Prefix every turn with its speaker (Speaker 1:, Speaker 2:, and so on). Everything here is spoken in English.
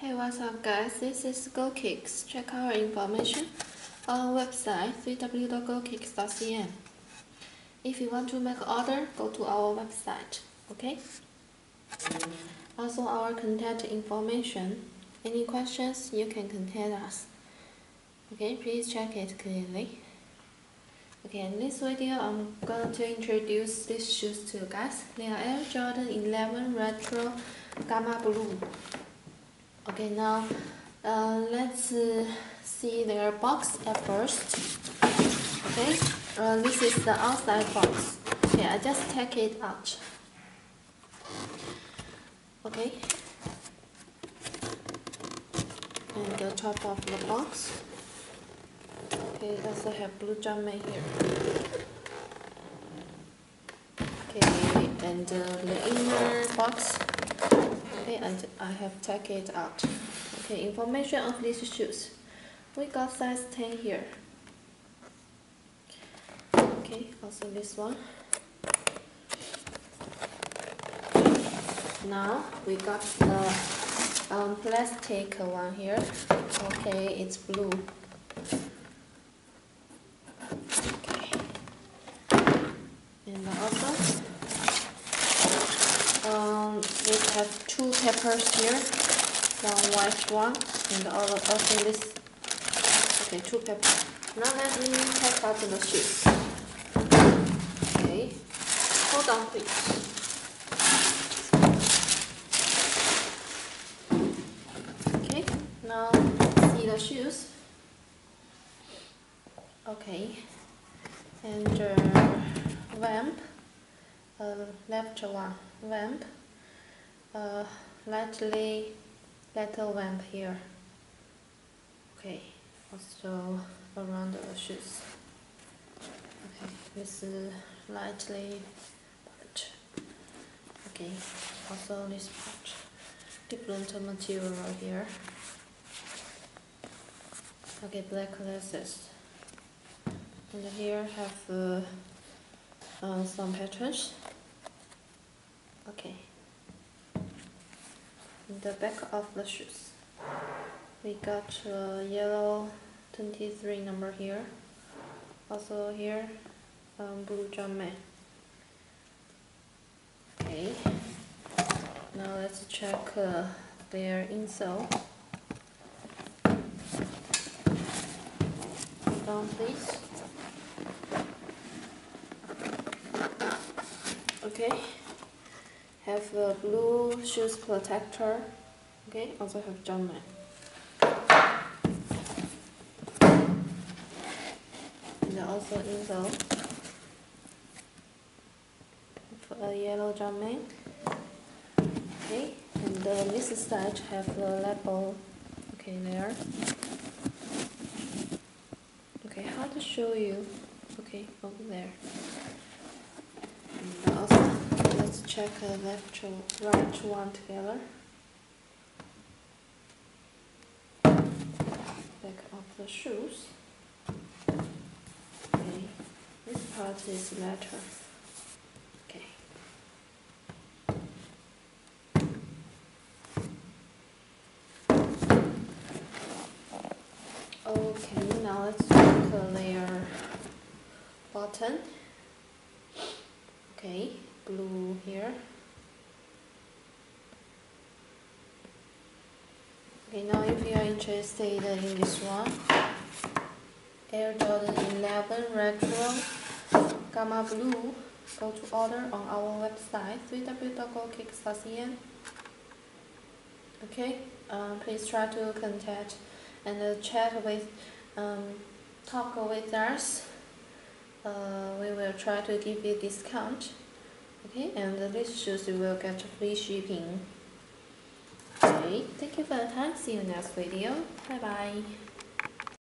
Speaker 1: Hey, what's up guys, this is GoKicks. Check our information on our website www.gokicks.cn. If you want to make an order, go to our website, okay? Also our contact information. Any questions, you can contact us. Okay, please check it clearly. Okay, in this video I'm going to introduce these shoes to you guys. They are Air Jordan 11 Retro Gamma Blue. Okay, now let's see their box at first. Okay, this is the outside box. Okay, I just take it out. Okay, and the top of the box. Okay, also have blue Jumpman here. Okay, and the inner box. Okay, and I have taken it out. Okay, information of these shoes. We got size 10 here. Okay, also this one. Now we got the plastic one here. Okay, it's blue. Okay, and also we have two papers here, one white one and also this. Okay, two papers. Now let me take out the shoes. Okay, hold on please. Okay, now see the shoes. Okay, and vamp, left one vamp, lightly little vamp here. Okay, also around the shoes. Okay, this is lightly part. Okay, also this part, different material here. Okay, black laces. And here have some patterns. Okay. In the back of the shoes, we got yellow 23 number here. Also here, blue Jumpman. Okay. Now let's check their insole. Down please. Okay, have a blue shoes protector. Okay, also have Jumpman. And also insole for a yellow Jumpman. Okay, and this side have the label. Okay, there. Okay, how to show you? Okay, over there. And also, let's check left right one together. Back of the shoes. Okay, this part is leather. Okay. Okay, now let's check their button. Okay, blue here. Okay, now if you are interested in this one, Air Jordan 11 Retro Gamma Blue, go to order on our website www.gokicks.cn. Okay, please try to contact and chat with, talk with us. We will try to give you discount. Okay, and these shoes you will get free shipping. Okay, thank you for your time. See you next video. Bye bye.